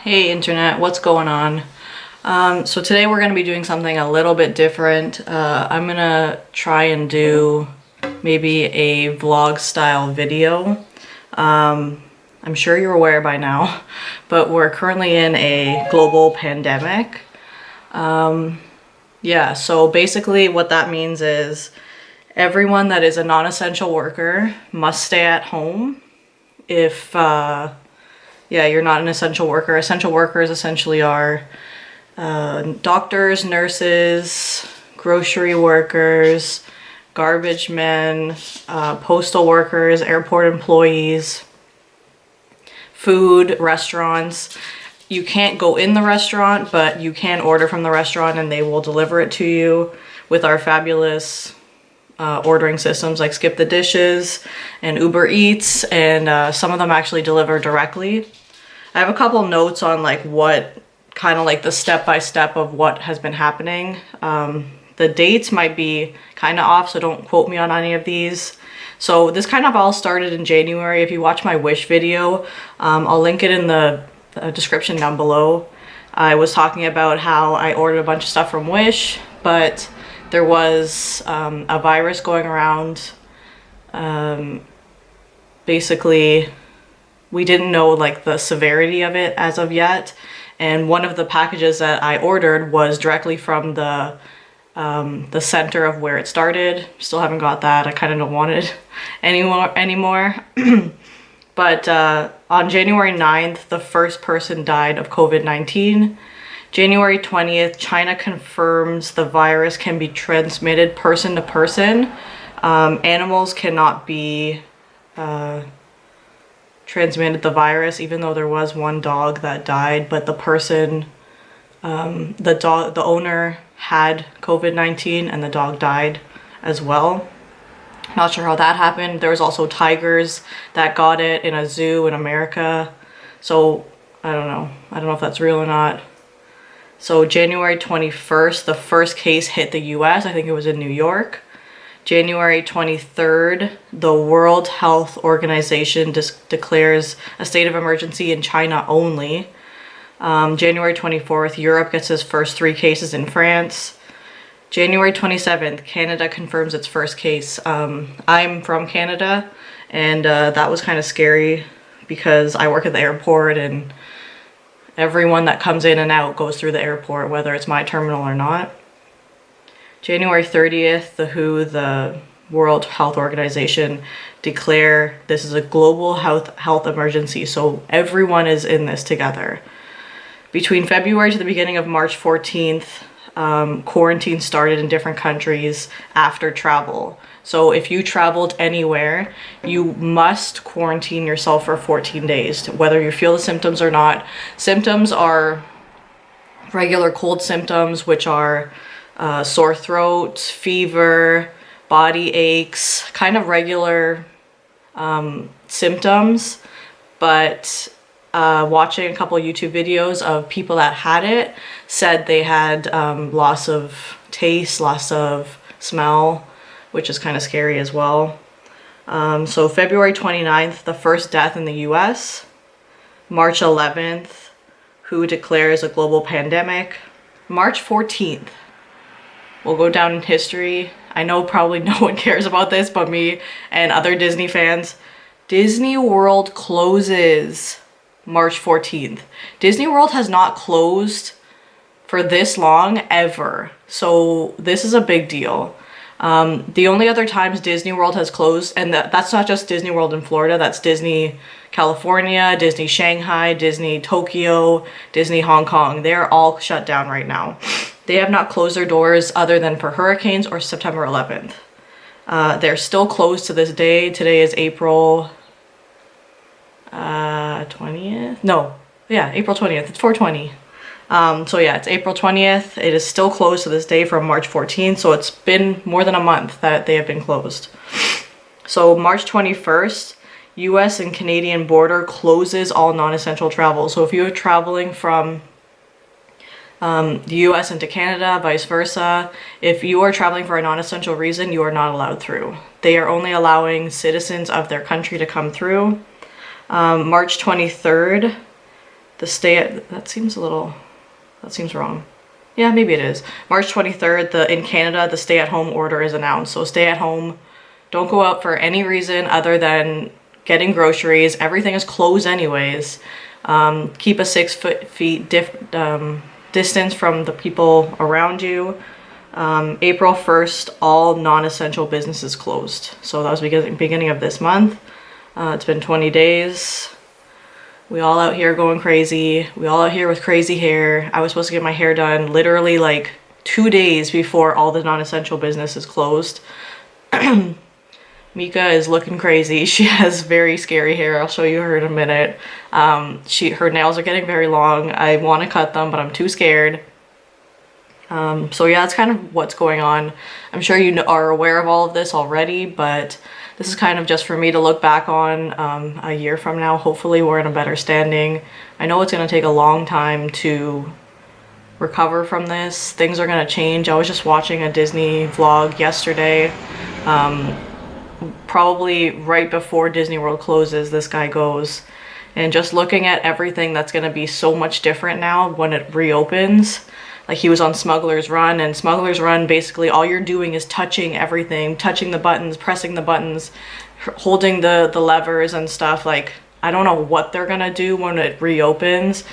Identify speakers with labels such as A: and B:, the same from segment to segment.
A: Hey internet, what's going on? So today we're going to be doing something a little bit different. I'm going to try and do maybe a vlog style video. I'm sure you're aware by now, but we're currently in a global pandemic. Yeah, so basically what that means is everyone that is a non-essential worker must stay at home if yeah, you're not an essential worker. Essential workers essentially are doctors, nurses, grocery workers, garbage men, postal workers, airport employees, food, restaurants. You can't go in the restaurant, but you can order from the restaurant and they will deliver it to you with our fabulous ordering systems like Skip the Dishes and Uber Eats, and some of them actually deliver directly. I have a couple notes on like what kind of like the step-by-step of what has been happening. The dates might be kind of off, so don't quote me on any of these. So this kind of all started in January. If you watch my Wish video, I'll link it in the description down below. I was talking about how I ordered a bunch of stuff from Wish, but there was a virus going around. Basically, we didn't know like the severity of it as of yet, and one of the packages that I ordered was directly from the center of where it started. Still haven't got that. I kind of don't want it anymore. But on January 9th, the first person died of COVID-19. January 20th, China confirms the virus can be transmitted person to person. Animals cannot be transmitted the virus, even though there was one dog that died, but the person, the owner had COVID-19 and the dog died as well. Not sure how that happened. There was also tigers that got it in a zoo in America. So I don't know if that's real or not. So January 21st, the first case hit the US. I think it was in New York. January 23rd, the World Health Organization declares a state of emergency in China only. January 24th, Europe gets its first 3 cases in France. January 27th, Canada confirms its first case. I'm from Canada, and that was kind of scary because I work at the airport and everyone that comes in and out goes through the airport, whether it's my terminal or not. January 30th, the WHO, the World Health Organization, declare this is a global health emergency, so everyone is in this together. Between February to the beginning of March 14th, quarantine started in different countries after travel. So if you traveled anywhere, you must quarantine yourself for 14 days, whether you feel the symptoms or not. Symptoms are regular cold symptoms, which are sore throat, fever, body aches, kind of regular symptoms, but watching a couple YouTube videos of people that had it said they had loss of taste, loss of smell, which is kind of scary as well. So February 29th, the first death in the US. March 11th, WHO declares a global pandemic. March 14th will go down in history. I know probably no one cares about this but me and other Disney fans. Disney World closes March 14th. Disney World has not closed for this long ever, so this is a big deal. The only other times Disney World has closed, and that's not just Disney World in Florida, that's Disney California, Disney Shanghai, Disney Tokyo, Disney Hong Kong. They're all shut down right now. They have not closed their doors other than for hurricanes or September 11th. They're still closed to this day. Today is April 20th? No, yeah, April 20th. It's 4/20. So yeah, it's April 20th. It is still closed to this day from March 14th. So it's been more than a month that they have been closed. So March 21st, US and Canadian border closes all non-essential travel. So if you're traveling from the US into Canada, vice versa, if you are traveling for a non-essential reason, you are not allowed through. They are only allowing citizens of their country to come through. March 23rd, that seems wrong. Yeah, maybe it is. March 23rd, in Canada, the stay-at-home order is announced. So stay at home, don't go out for any reason other than getting groceries. Everything is closed anyways. Keep a 6 feet distance from the people around you. April 1st, all non-essential businesses closed. So that was beginning of this month. It's been 20 days. We all out here going crazy. We all out here with crazy hair. I was supposed to get my hair done literally like 2 days before all the non-essential businesses closed. Mika is looking crazy. She has very scary hair. I'll show you her in a minute. Her nails are getting very long. I want to cut them, but I'm too scared. So yeah, that's kind of what's going on. I'm sure you are aware of all of this already, but this is kind of just for me to look back on a year from now. Hopefully we're in a better standing. I know it's going to take a long time to recover from this. Things are going to change. I was just watching a Disney vlog yesterday. Probably right before Disney World closes, this guy goes. And just looking at everything that's going to be so much different now when it reopens. Like he was on Smuggler's Run, and Smuggler's Run, basically all you're doing is touching everything, touching the buttons, pressing the buttons, holding the levers and stuff. Like, I don't know what they're gonna do when it reopens.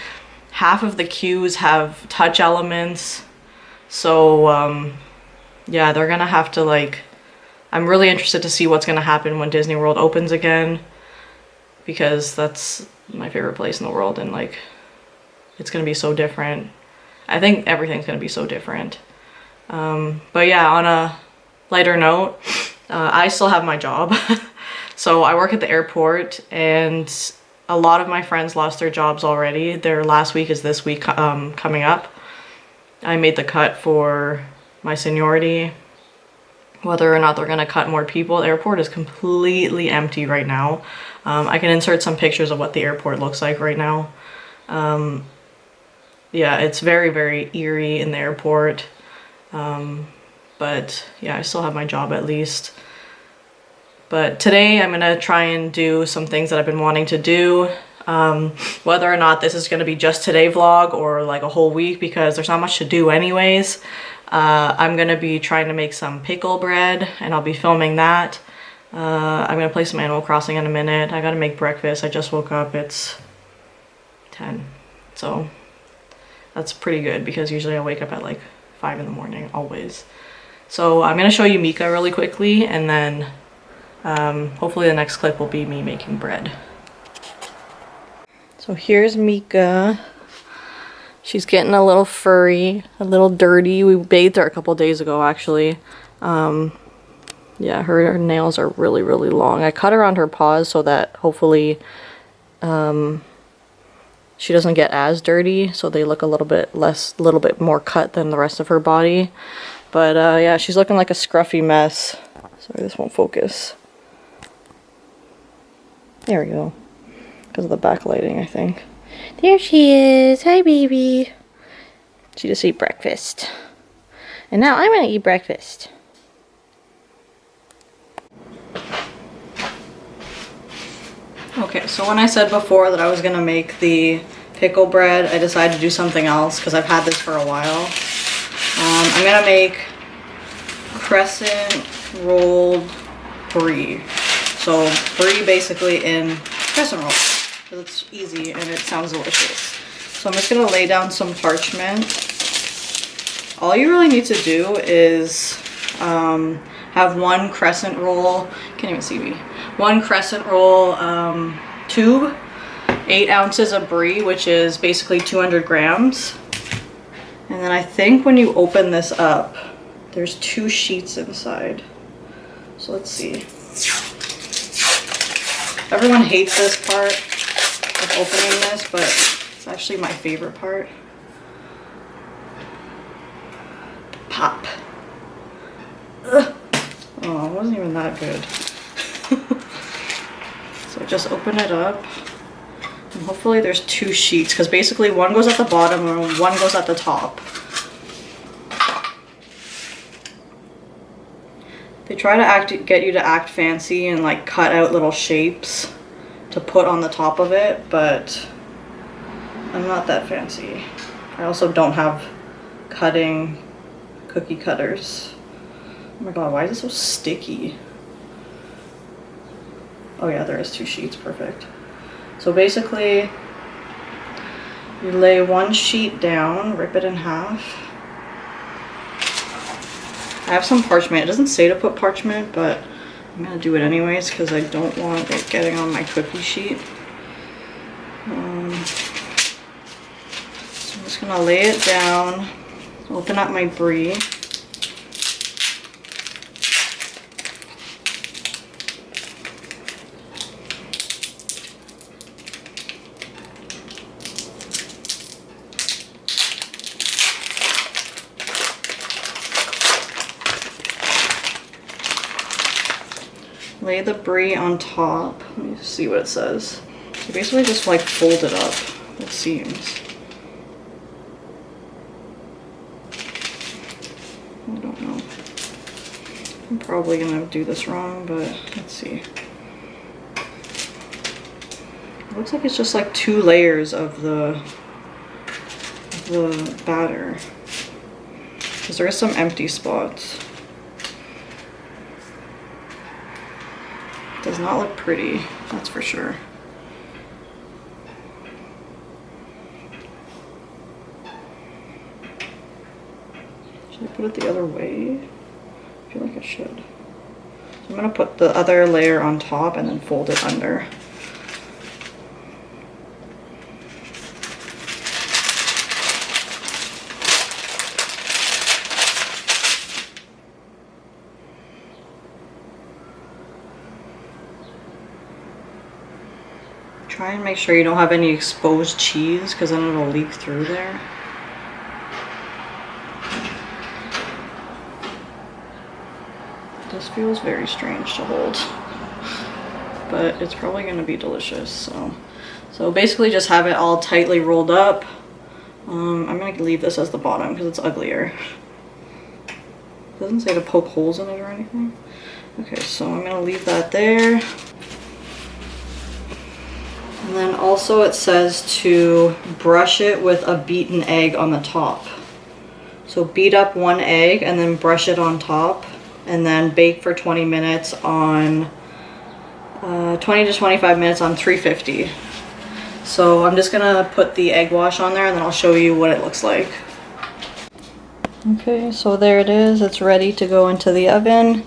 A: Half of the queues have touch elements. So, yeah, they're gonna have to like, I'm really interested to see what's gonna happen when Disney World opens again, because that's my favorite place in the world, and like, it's gonna be so different. I think everything's going to be so different. But yeah, on a lighter note, I still have my job. So I work at the airport, and a lot of my friends lost their jobs already. Their last week is this week coming up. I made the cut for my seniority. Whether or not they're going to cut more people, the airport is completely empty right now. I can insert some pictures of what the airport looks like right now. Yeah, it's very, very eerie in the airport. But yeah, I still have my job at least. But today I'm gonna try and do some things that I've been wanting to do. Whether or not this is gonna be just today vlog or like a whole week, because there's not much to do anyways. I'm gonna be trying to make some pickle bread, and I'll be filming that. I'm gonna play some Animal Crossing in a minute. I gotta make breakfast. I just woke up. It's 10. So that's pretty good, because usually I wake up at like 5 in the morning, always. So I'm gonna show you Mika really quickly, and then hopefully the next clip will be me making bread. So here's Mika. She's getting a little furry, a little dirty. We bathed her a couple days ago, actually. Yeah, her nails are really, really long. I cut around her paws so that hopefully she doesn't get as dirty, so they look a little bit more cut than the rest of her body. But yeah, she's looking like a scruffy mess. Sorry, this won't focus. There we go. Because of the backlighting, I think. There she is. Hi, baby. She just ate breakfast. And now I'm gonna eat breakfast. Okay, so when I said before that I was gonna make the pickle bread, I decided to do something else because I've had this for a while. I'm gonna make Crescent rolled Brie. So Brie basically in crescent rolls, because it's easy and it sounds delicious. So I'm just gonna lay down some parchment. All you really need to do is have one crescent roll, can't even see me, one crescent roll tube, 8 ounces of Brie, which is basically 200 grams. And then I think when you open this up, there's 2 sheets inside. So let's see. Everyone hates this part of opening this, but it's actually my favorite part. Pop. Ugh. Oh, it wasn't even that good. So just open it up. And hopefully there's 2 sheets, because basically one goes at the bottom and one goes at the top. They try to get you to act fancy and like cut out little shapes to put on the top of it, but I'm not that fancy. I also don't have cookie cutters. Oh my god, why is it so sticky? Oh yeah, there is 2 sheets, perfect. So basically, you lay 1 sheet down, rip it in half. I have some parchment. It doesn't say to put parchment, but I'm gonna do it anyways because I don't want it getting on my cookie sheet. So I'm just gonna lay it down, open up my Brie. Lay the Brie on top. Let me see what it says. So basically just like fold it up, it seems. I don't know. I'm probably gonna do this wrong, but let's see. It looks like it's just like 2 layers of the batter. Because there is some empty spots. Does not look pretty, that's for sure. Should I put it the other way? I feel like I should. So I'm gonna put the other layer on top and then fold it under. Try and make sure you don't have any exposed cheese because then it'll leak through there. This feels very strange to hold, but it's probably going to be delicious. So basically just have it all tightly rolled up. I'm going to leave this as the bottom because it's uglier. It doesn't say to poke holes in it or anything. Okay, so I'm going to leave that there. And then also it says to brush it with a beaten egg on the top. So beat up 1 egg and then brush it on top and then bake for 20 minutes on 20 to 25 minutes on 350. So I'm just gonna put the egg wash on there and then I'll show you what it looks like. Okay, so there it is. It's ready to go into the oven.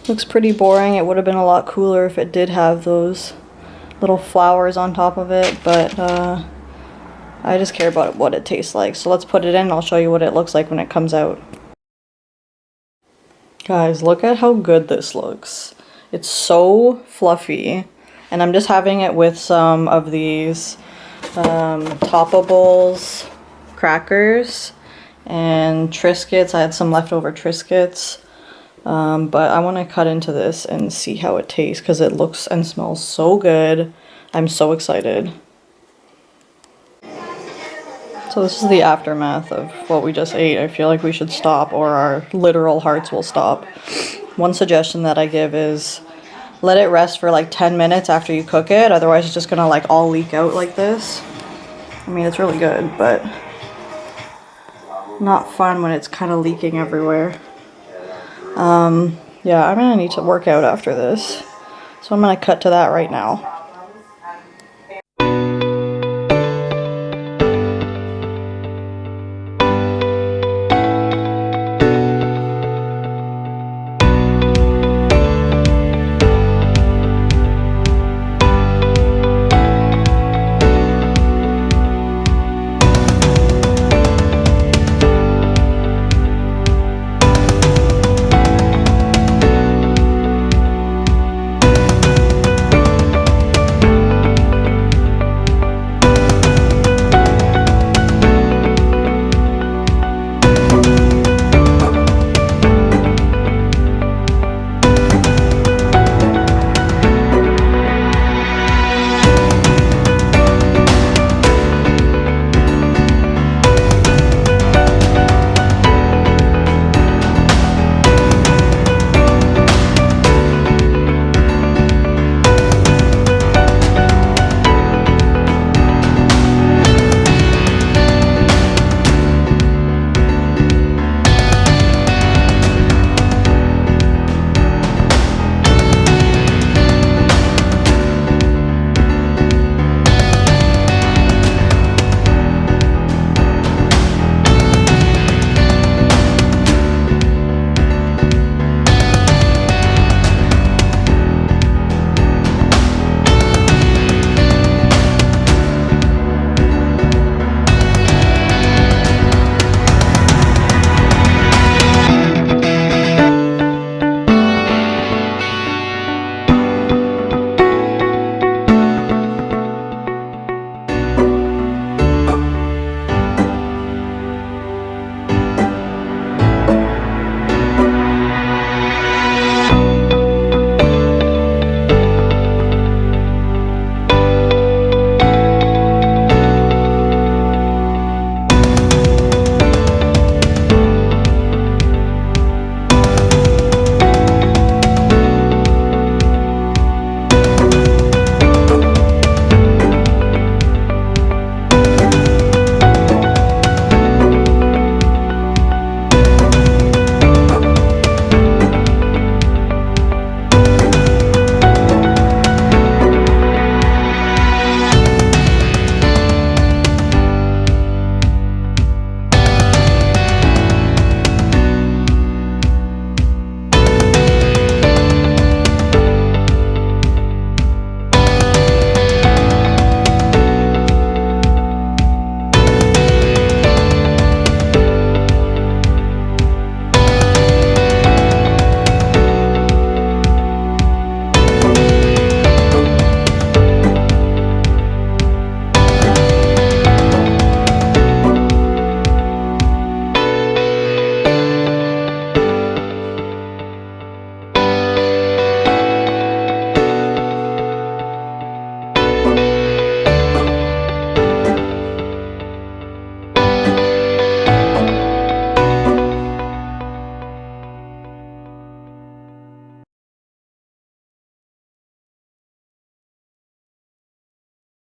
A: Looks pretty boring. It would have been a lot cooler if it did have those little flowers on top of it, but I just care about what it tastes like. So let's put it in and I'll show you what it looks like when it comes out. Guys, look at how good this looks. It's so fluffy, and I'm just having it with some of these Toppables crackers and Triscuits. I had some leftover Triscuits. But I want to cut into this and see how it tastes because it looks and smells so good. I'm so excited. So this is the aftermath of what we just ate. I feel like we should stop or our literal hearts will stop. One suggestion that I give is let it rest for like 10 minutes after you cook it. Otherwise it's just gonna like all leak out like this. I mean, it's really good, but not fun when it's kind of leaking everywhere. Yeah, I'm gonna need to work out after this. So I'm gonna cut to that right now.